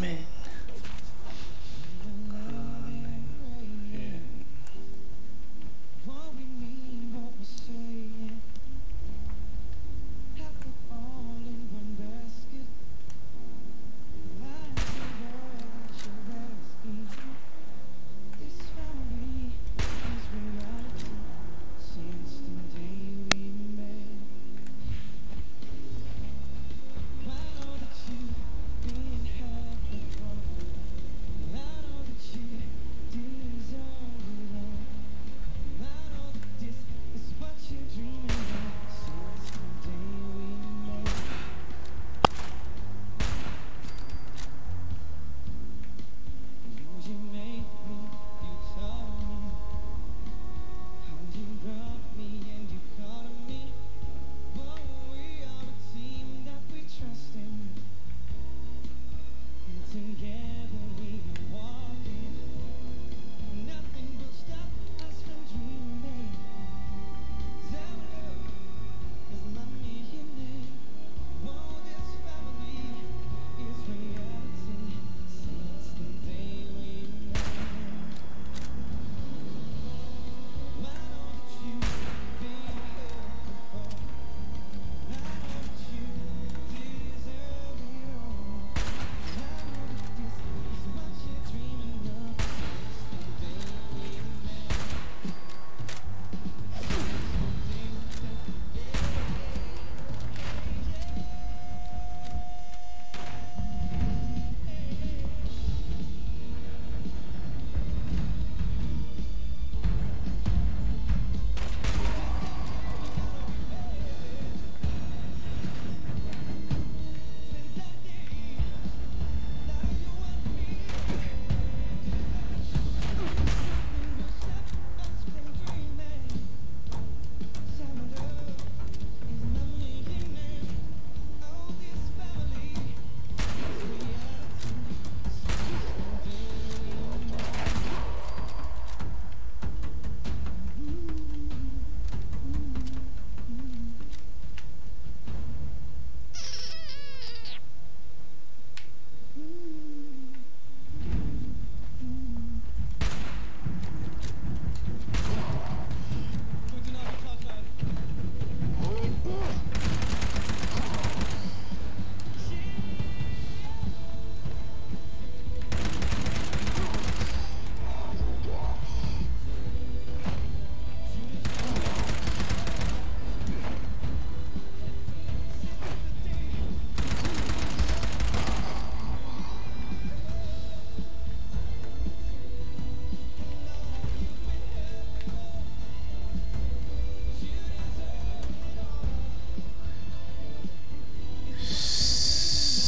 coming.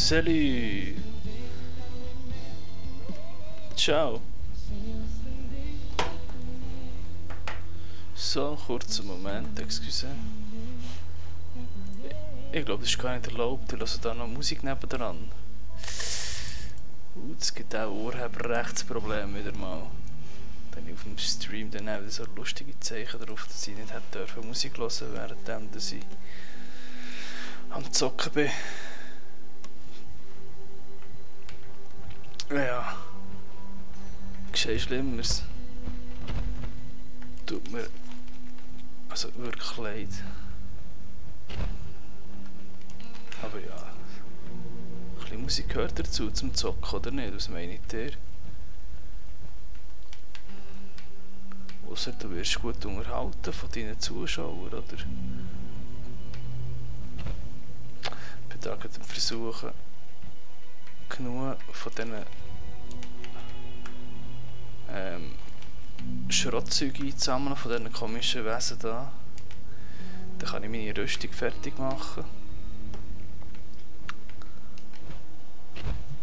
Salut! Ciao! So, einen kurzen Moment, excuse. Ich glaube, das ist gar nicht erlaubt, ich höre da noch Musik nebendran. Das gibt auch Urheberrechtsprobleme wieder mal. Wenn ich auf dem Stream dann auch wieder so lustige Zeichen darauf, dass ich nicht hätte dürfen Musik hören, während ich am Zocken bin. Ja, geschehen Schlimmeres. Tut mir also wirklich leid. Aber ja, ein bisschen Musik gehört dazu zum Zocken, oder nicht? Was meine ich dir? Ausser du wirst gut unterhalten von deinen Zuschauern, oder? Ich bin da gerade am Versuchen, genug von diesen Schrottzeug einzusammeln, von diesen komischen Wesen da. Dann kann ich meine Rüstung fertig machen.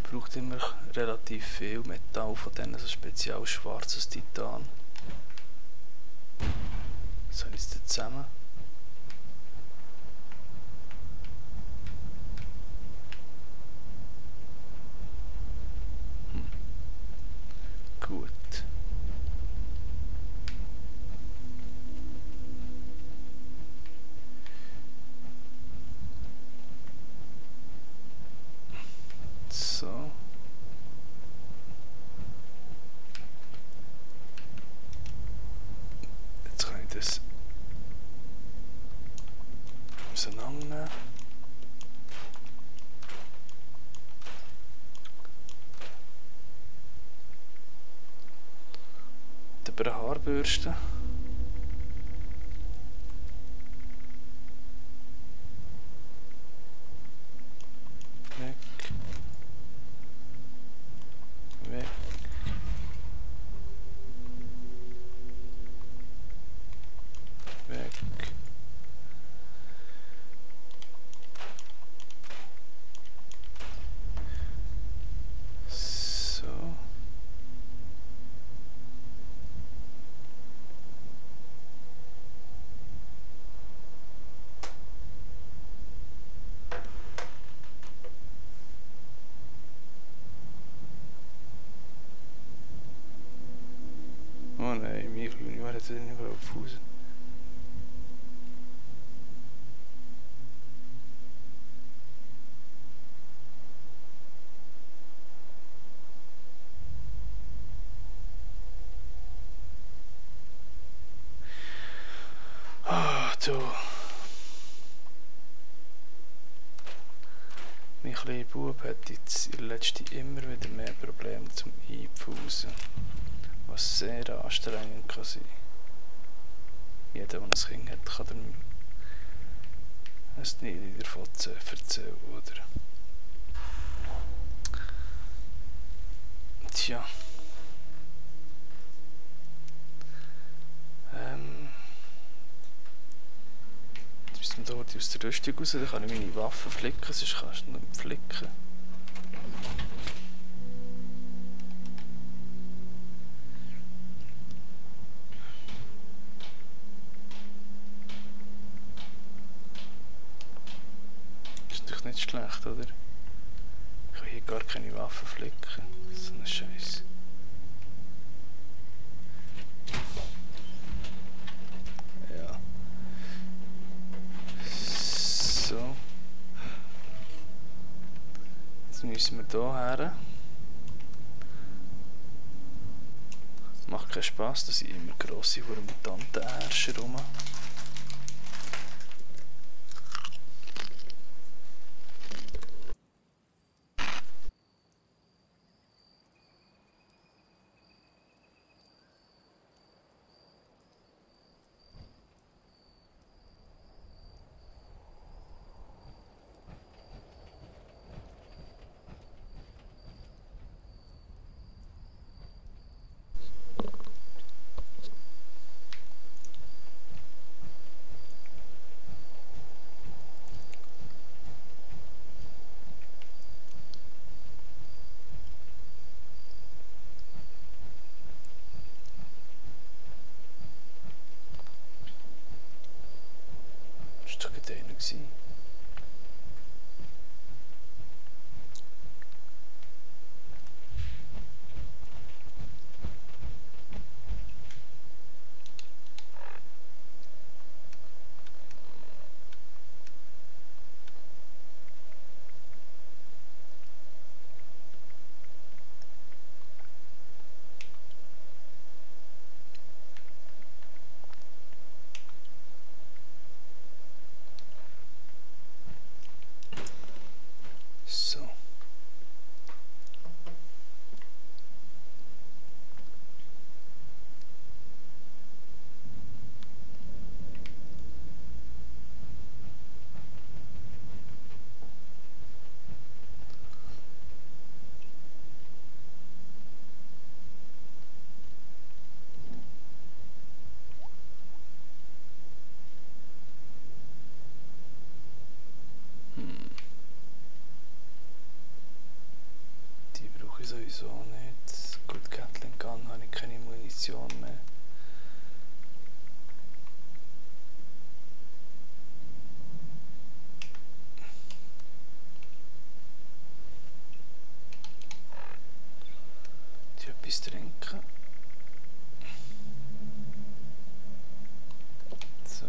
Braucht immer relativ viel Metall von diesen so speziell schwarzes Titan. So habe ich es zusammen. Gut. So. jemand eine Haarbürste? Weg. Weg. Weg. So. Oh nein, mir war jetzt nicht mehr auf Fuß. Ah, du. Mein kleiner Bub hat jetzt in letzter Zeit immer wieder mehr Probleme zum Einpfusen, was sehr anstrengend kann sein. Jeder, der ein Kind hat, kann dem es nie davon erzählen, oder? Tja. Jetzt müssen wir dort aus der Rüstung raus, dann kann ich meine Waffen flicken, sonst kannst du nicht flicken. Ist natürlich nicht schlecht, oder? Ich kann hier gar keine Waffen flicken. So ein Scheiß. Ja. So. Jetzt müssen wir hier her. Macht keinen Spass, da sind immer grosse Mutantenherrscher rum. Das war doch gerade einer. So. Die brauche ich sowieso nicht. Gut, Gatling Gun habe ich keine Munition mehr. Die etwas trinken. So.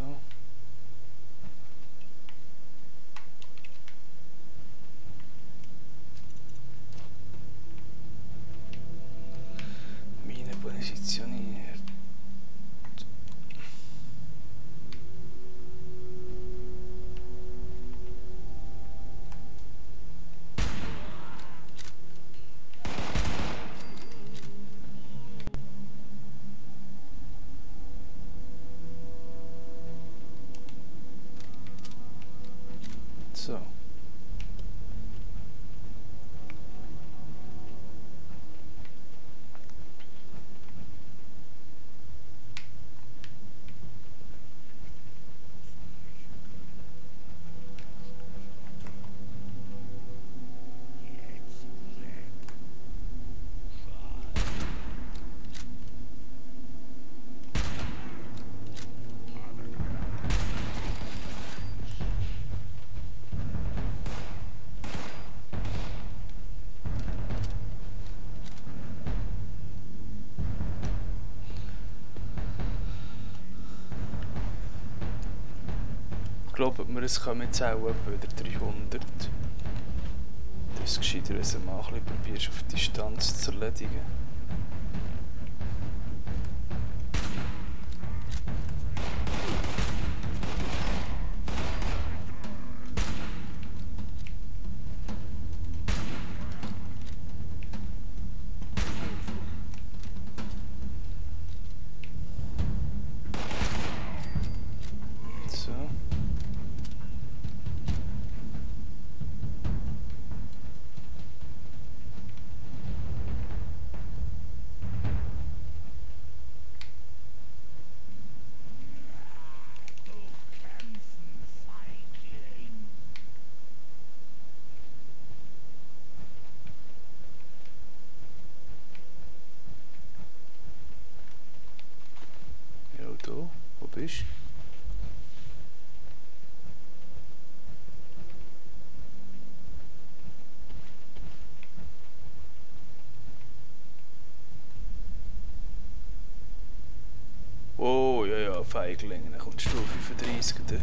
Mine posizjoniert. glaube, wir es kommen jetzt auch etwa wieder 300. Das ist gescheiter, wenn du mal ein bisschen probierst, auf Distanz zu erledigen. Da, wo bist du? Oh, ja, ja, Feigling, dann kommst du 35 daher.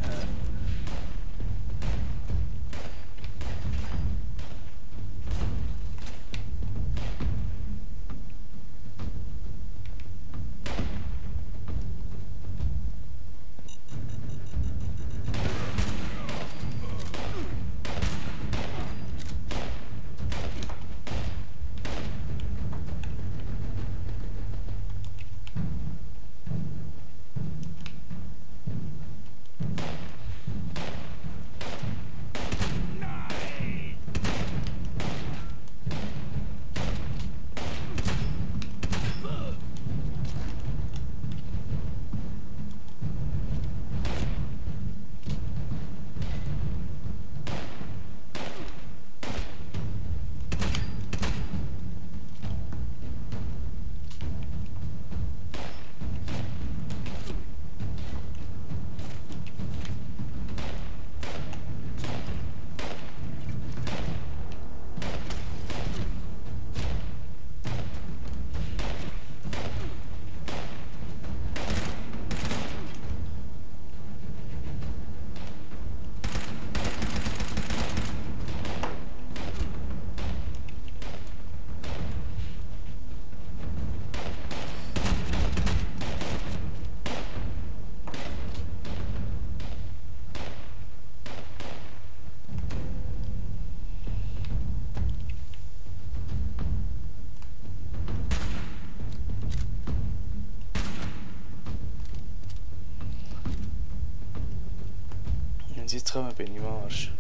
Wenn sie jetzt kommen, bin ich im Arsch.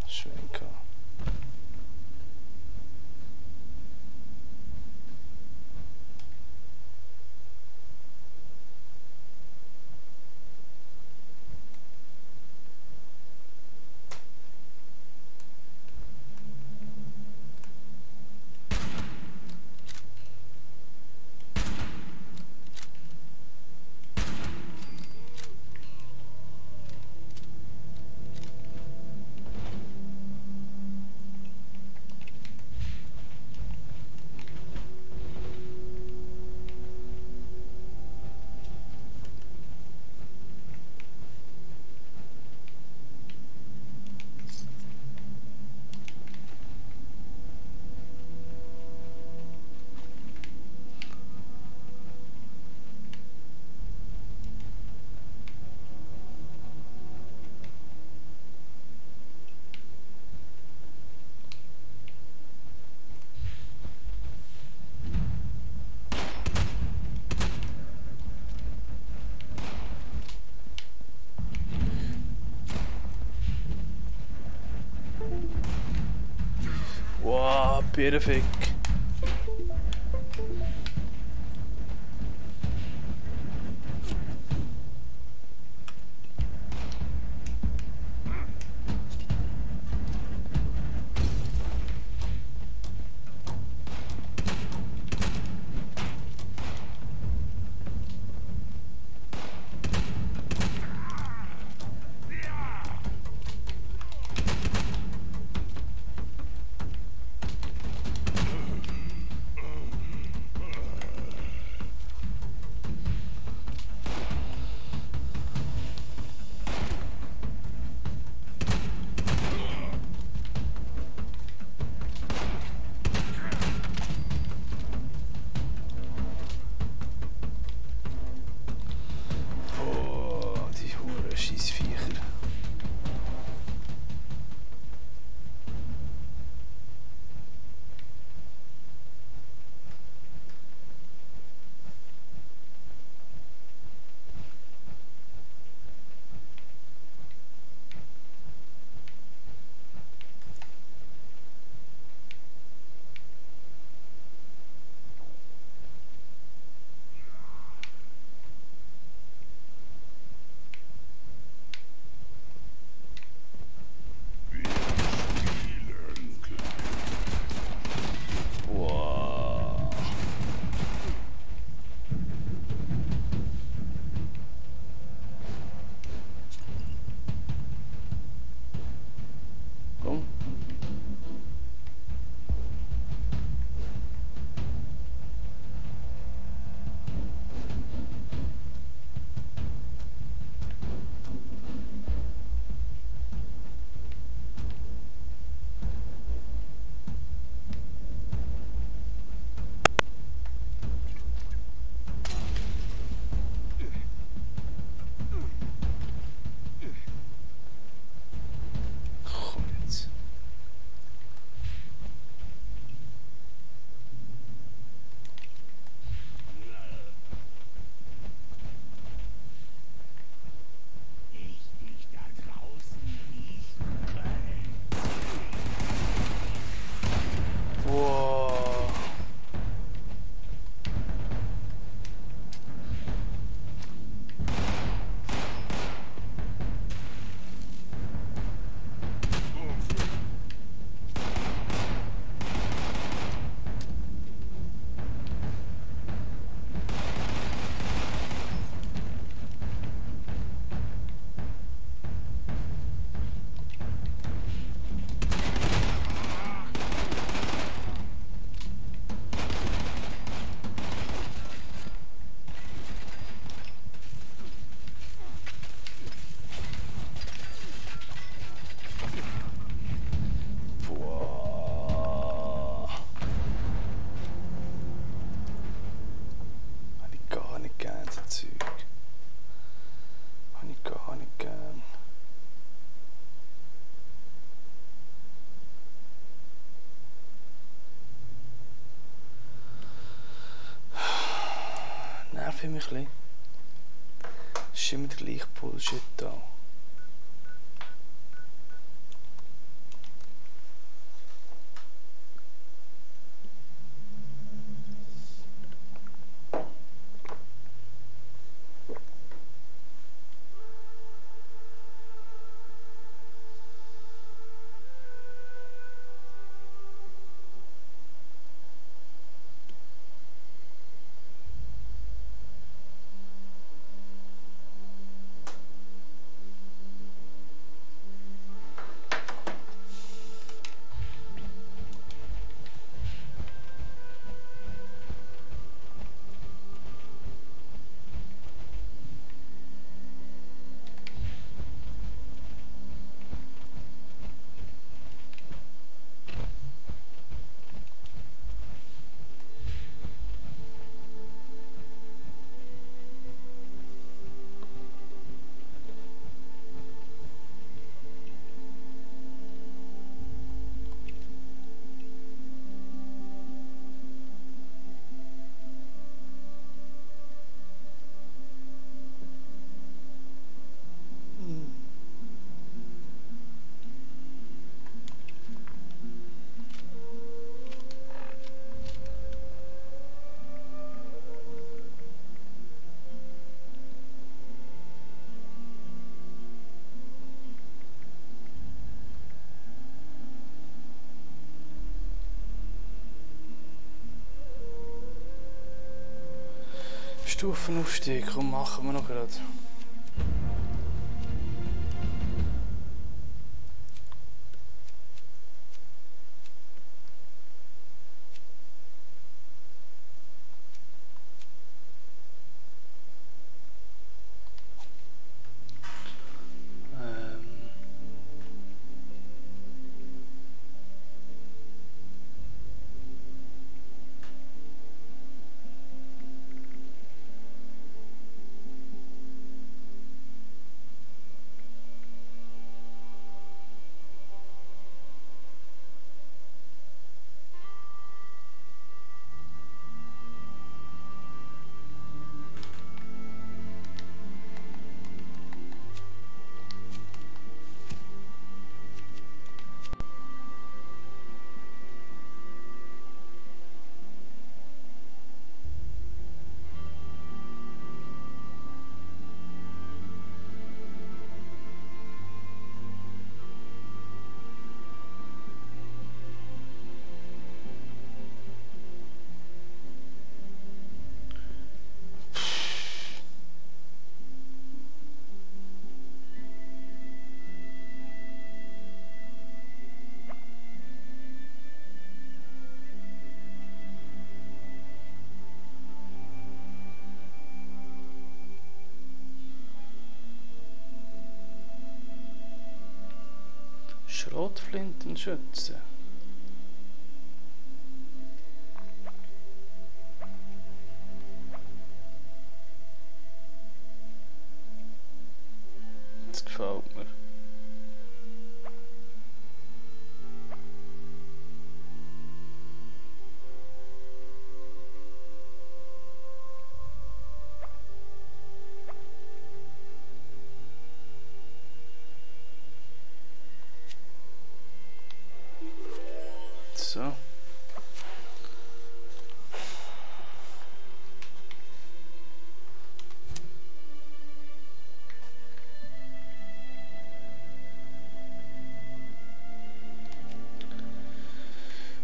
Schwenker. Wow, perfekt. nervt mich ein bisschen. Es ist immer der gleiche Bullshit da. Stufenaufstieg, komm, machen wir noch gerade. Schrotflintenschütze. Das gefällt mir. So.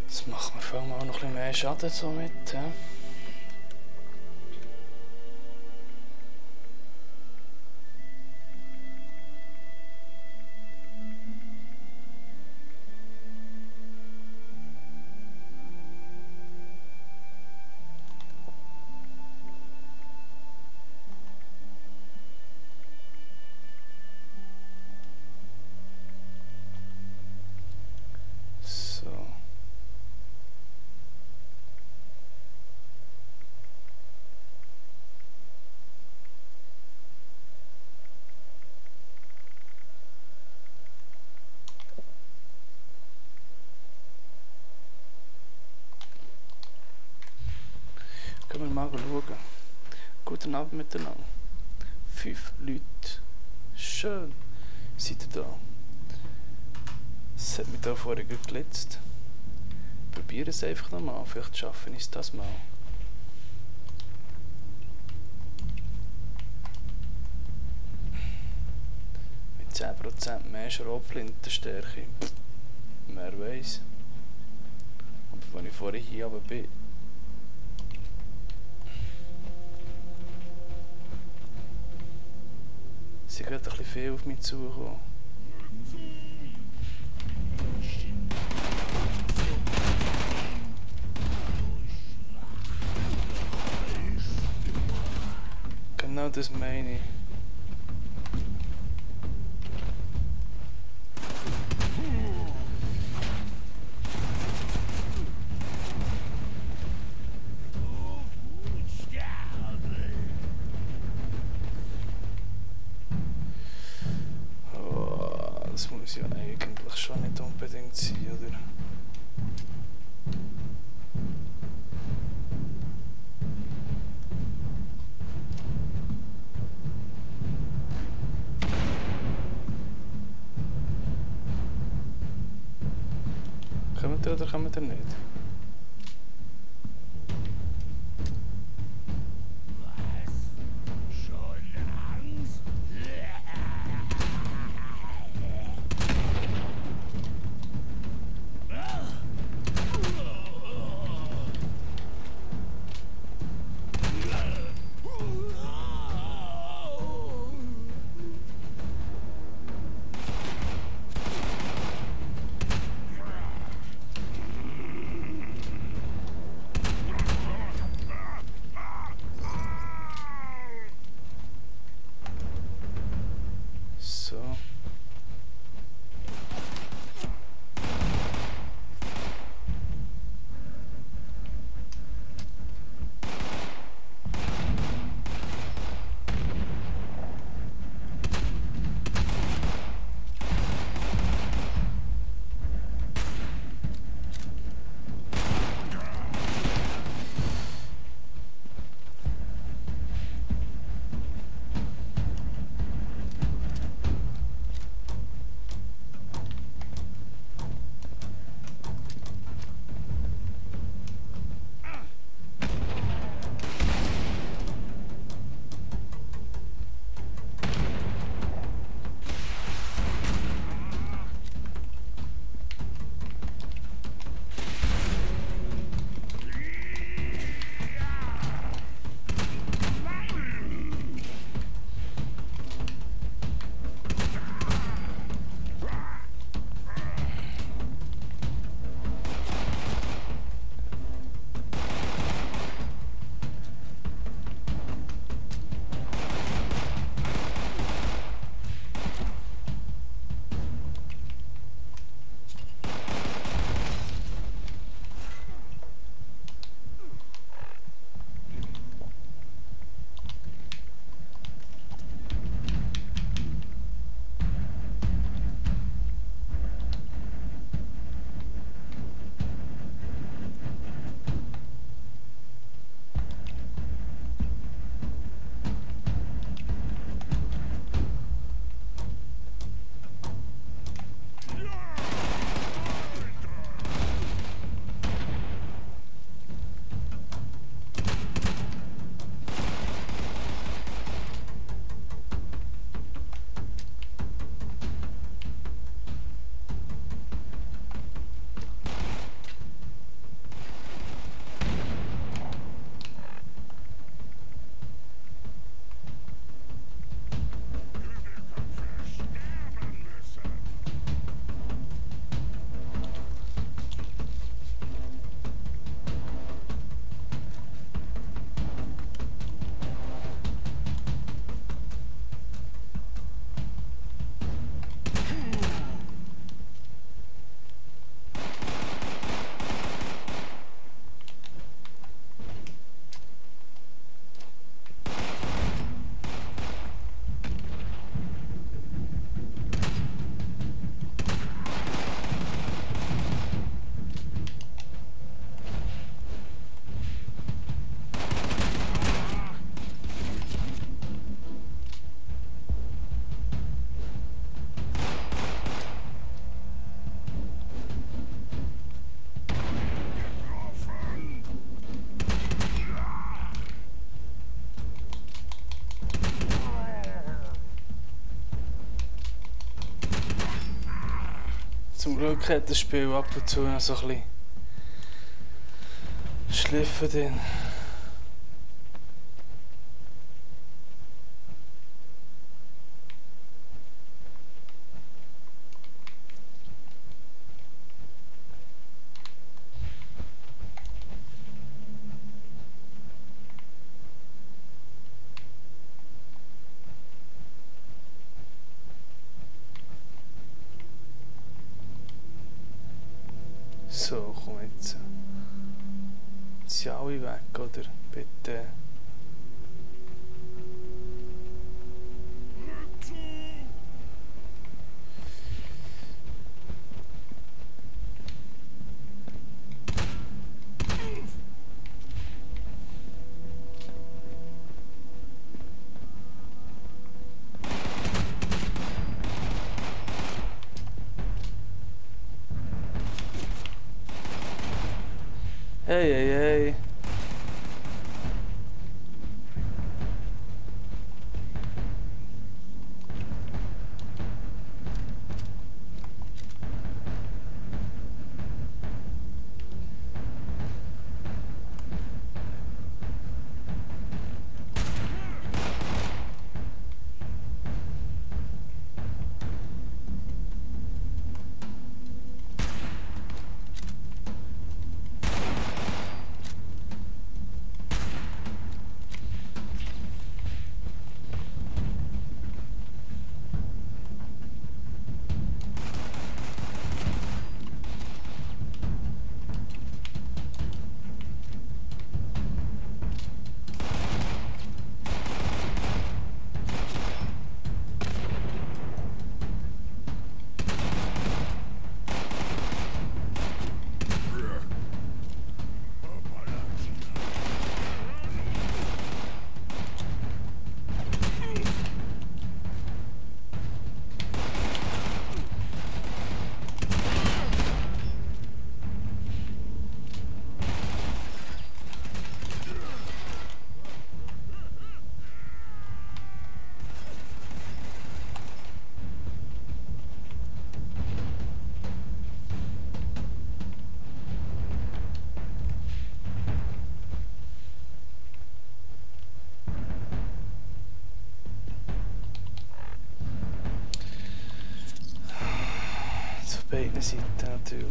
Jetzt machen wir vor allem auch noch ein bisschen mehr Schaden so mit. Ja. miteinander. 5 Leute. Schön. Seid ihr da? Es hat mich da vorher geglitzt. Probiere es einfach nochmal. Vielleicht schaffe ich es das mal. Mit 10% mehr Schrotflintenstärke. Wer weiß. Aber wenn ich vorher hier aber bin. Sie geht ein bisschen viel auf mich zukommen. Genau das meine ich. Das muss ja eigentlich schon nicht unbedingt sein, oder? Kommt ihr oder kommt ihr nicht? Zum Glück hat das Spiel ab und zu noch so ein bisschen Schliffen drin. So, komm jetzt. Jetzt sind alle weg, oder? Bitte. Hey, hey, hey. Auf beiden Seiten natürlich.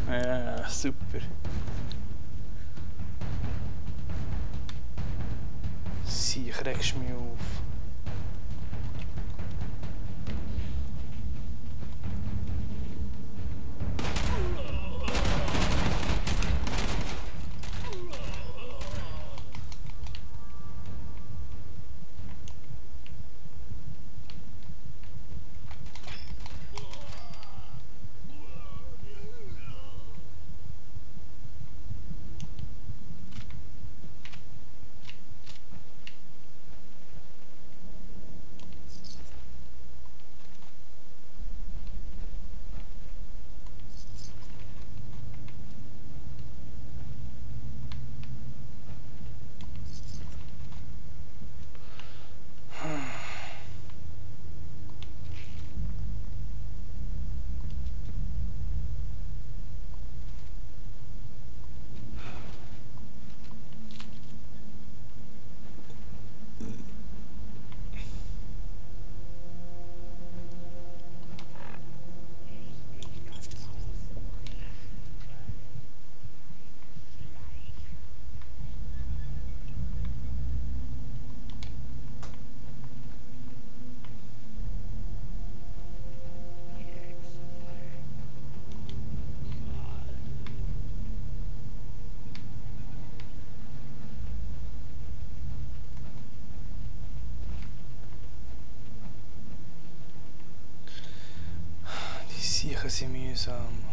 Ja, super. Sieh, regst mich auf. Sachen sind mühsam.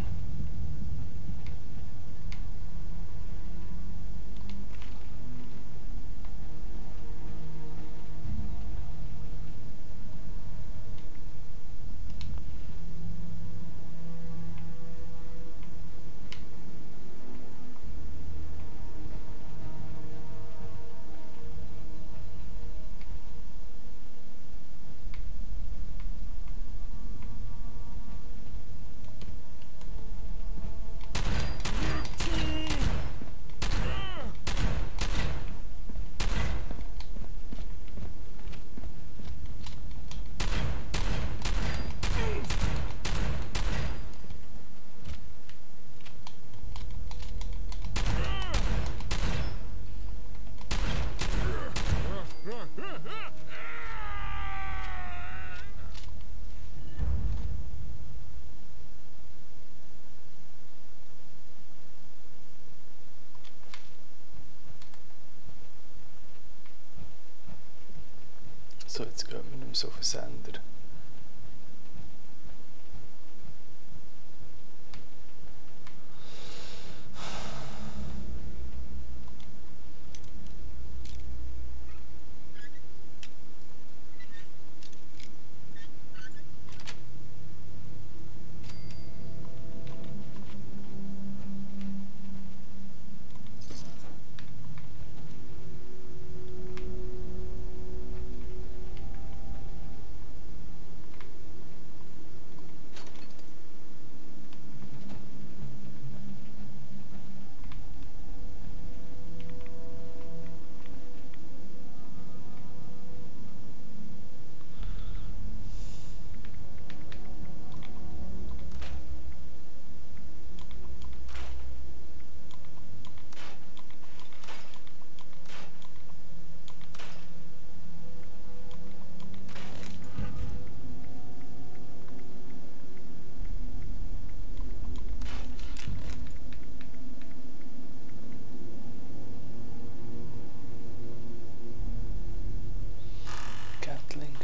So, jetzt gehen wir nicht mehr so auf den Sender.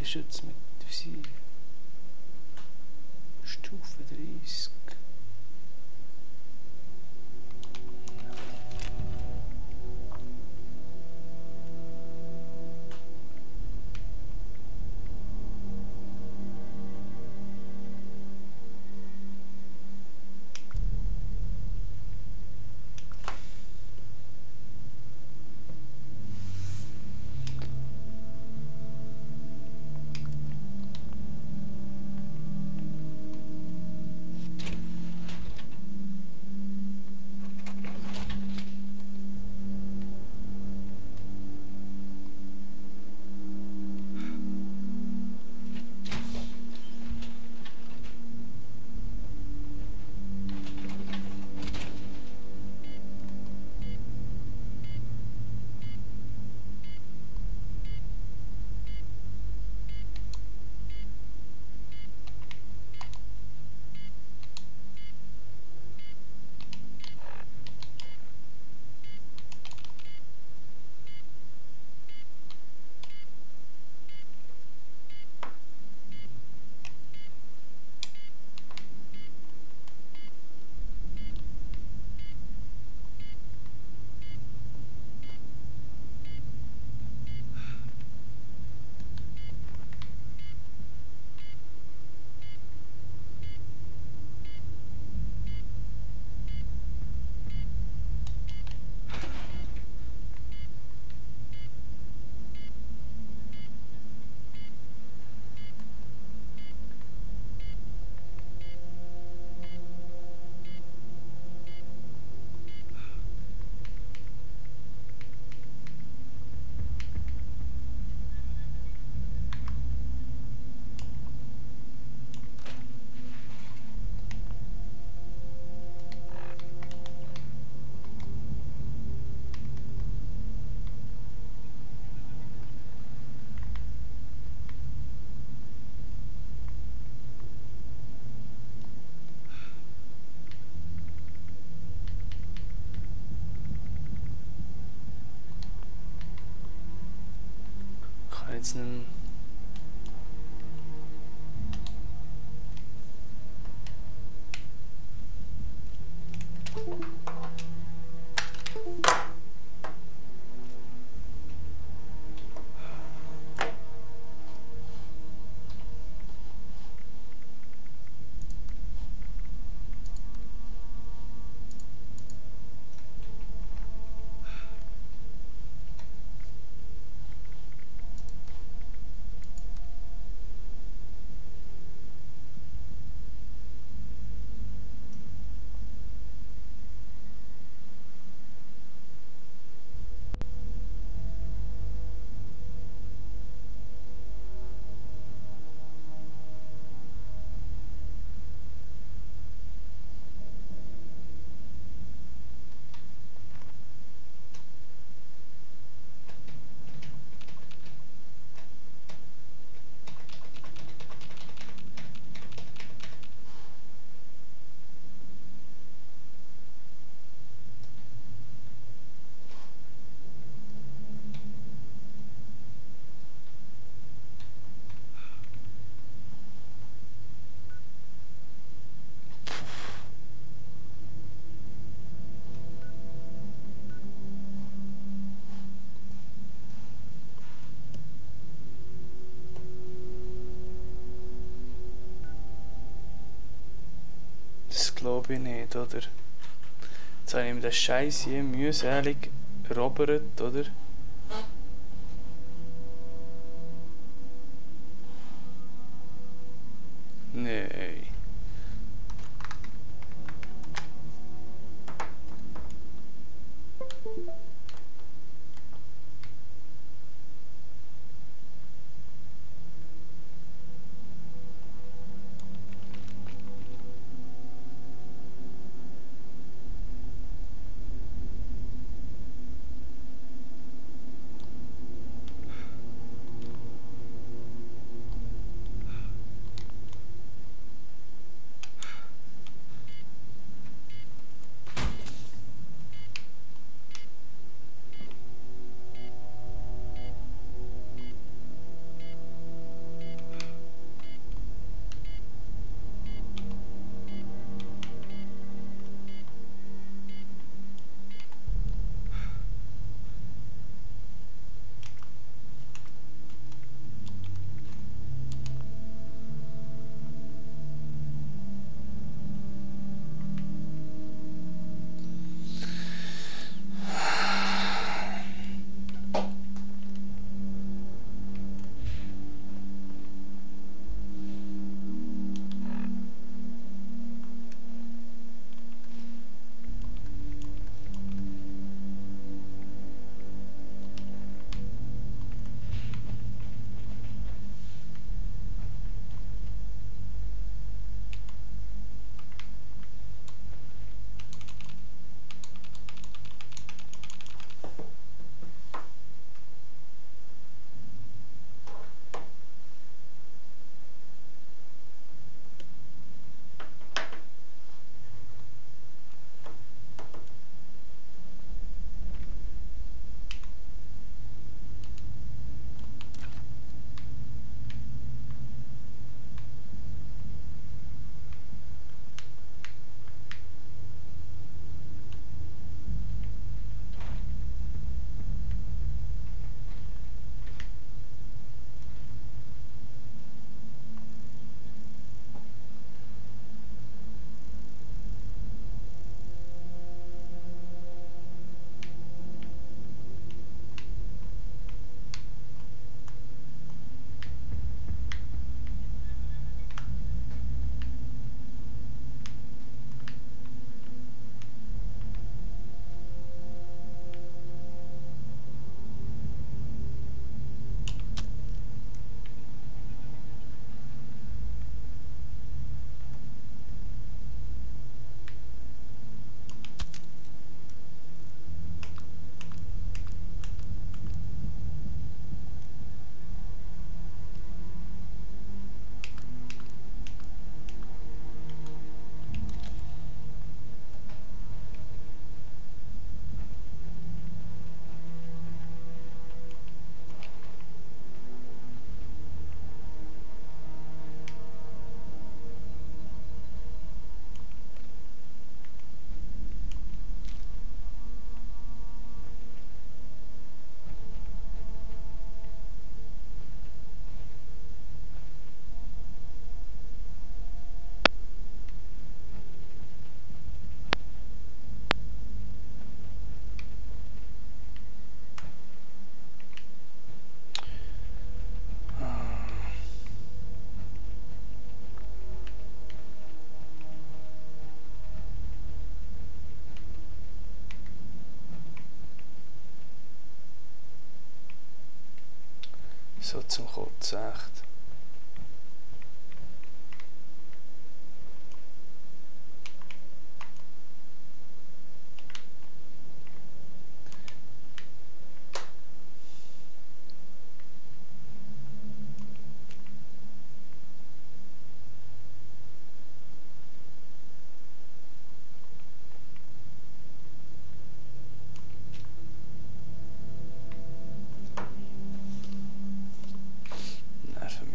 Geschütz mit Visier. Stufe 30. Jetzt nicht das glaube ich nicht, oder? Jetzt habe ich mir den Scheiß hier mühselig erobert, oder? Nein. So zum Kotzen, echt. Nerven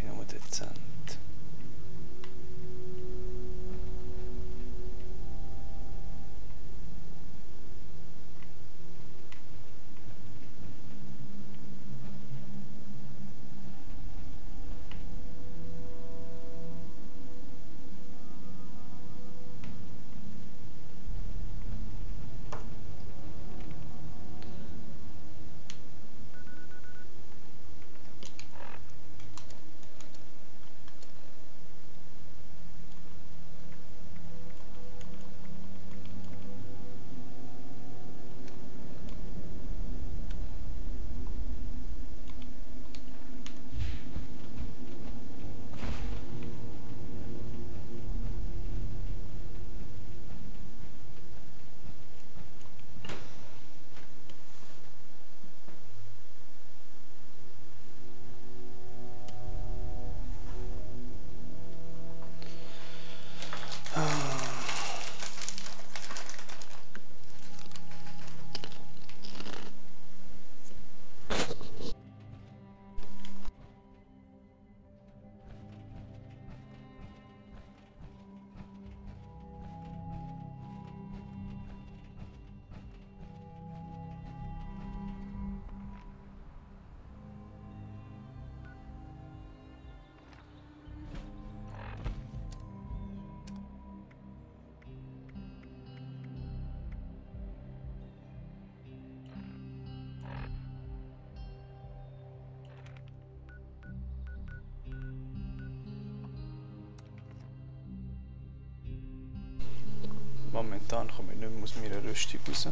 momentan komme ich nicht mehr aus meiner Rüstung raus.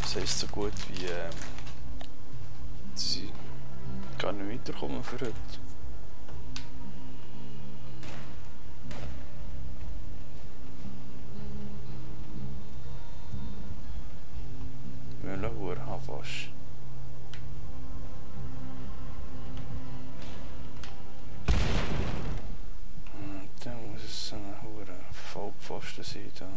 Das heisst so gut wie dass ich gar nicht weiterkommen für heute. Müller Havasch. Dann muss es so eine hure Vollpfosten sein da.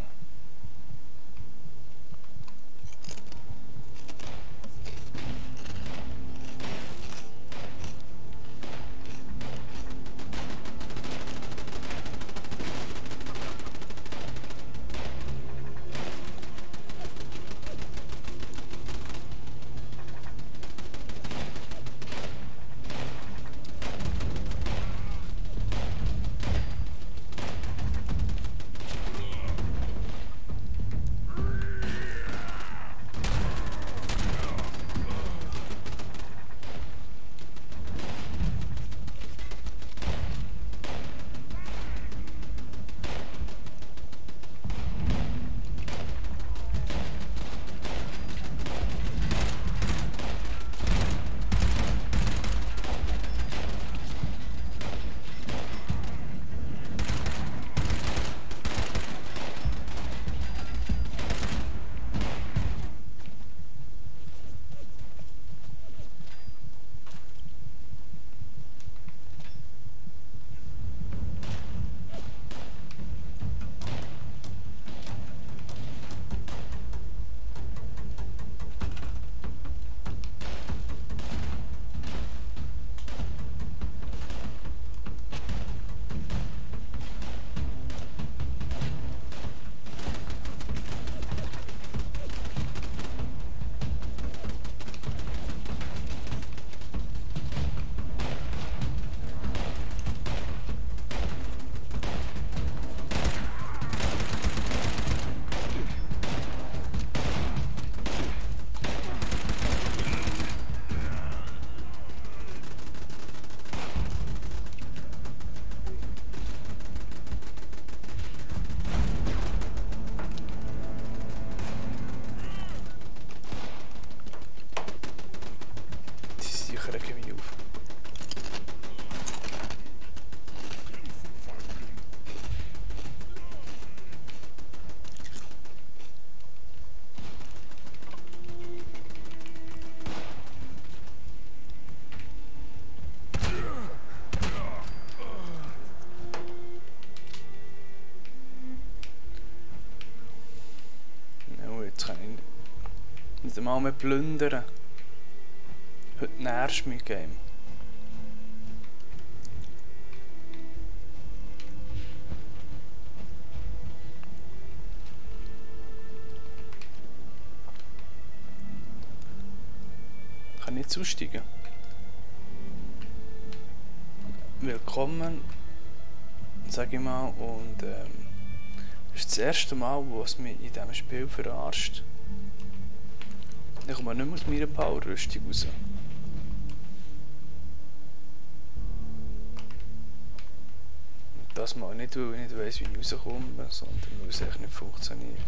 Jetzt kann ich nicht einmal mehr plündern. Heute nervst du mich, Game. Ich kann nicht aussteigen. Willkommen, sage ich mal, und das ist das erste Mal, wo es mich in diesem Spiel verarscht. Ich komme nicht mehr aus meiner Power-Rüstung raus. Und das mal nicht, weil ich nicht weiss, wie ich rauskomme, sondern weil es echt nicht funktioniert.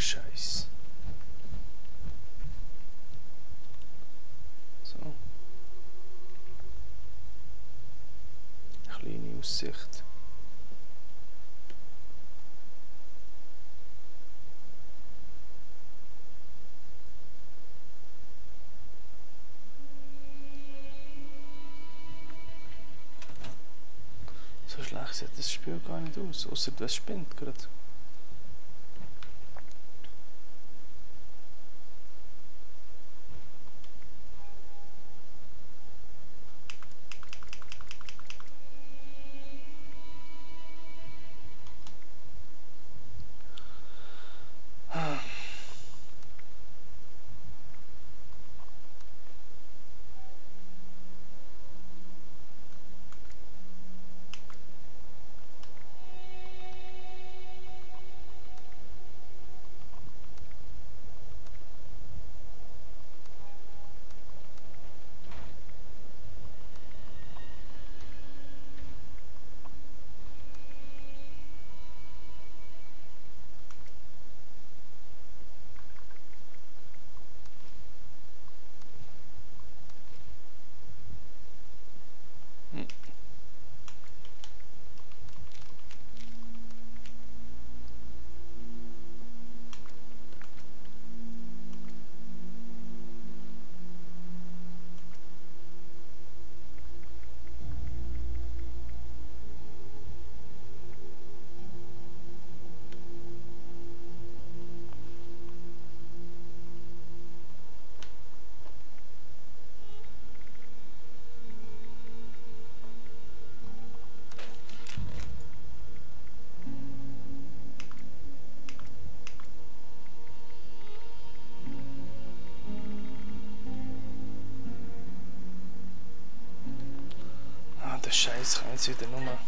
Scheiß. So. Kleine Aussicht. schlecht sieht das Spiel gar nicht aus, außer das spinnt gerade. Der Scheiß kann jetzt wieder nur.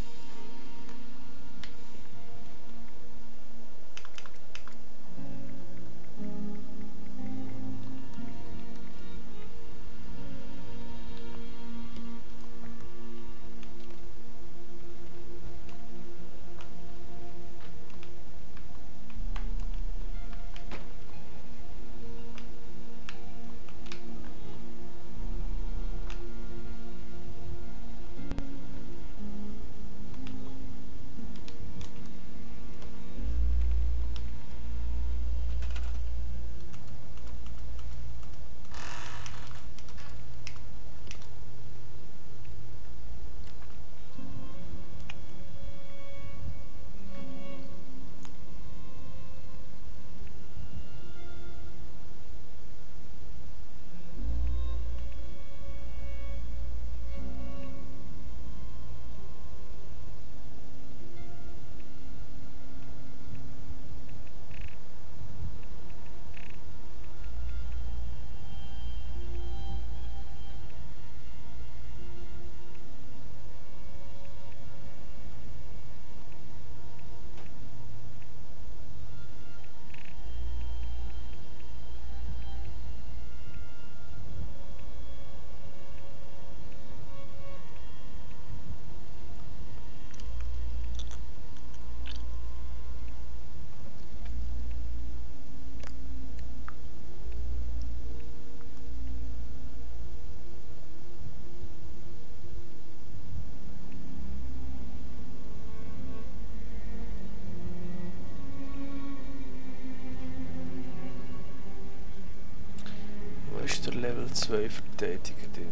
Ist der Level 2 Verteidiger drin?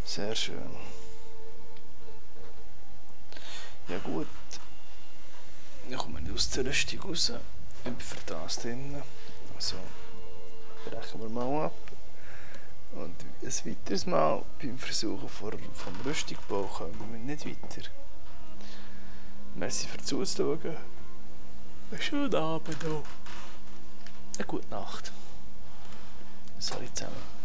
Sehr schön. Ja gut. Ich komme nicht aus der Rüstung raus. Ich bin für das drin. Also brechen wir mal ab. Und ein weiteres Mal beim Versuchen vom Rüstungsbau kommen wir nicht weiter. Merci fürs Zuschauen. Einen schönen Abend noch. Eine gute Nacht. Sorry zusammen.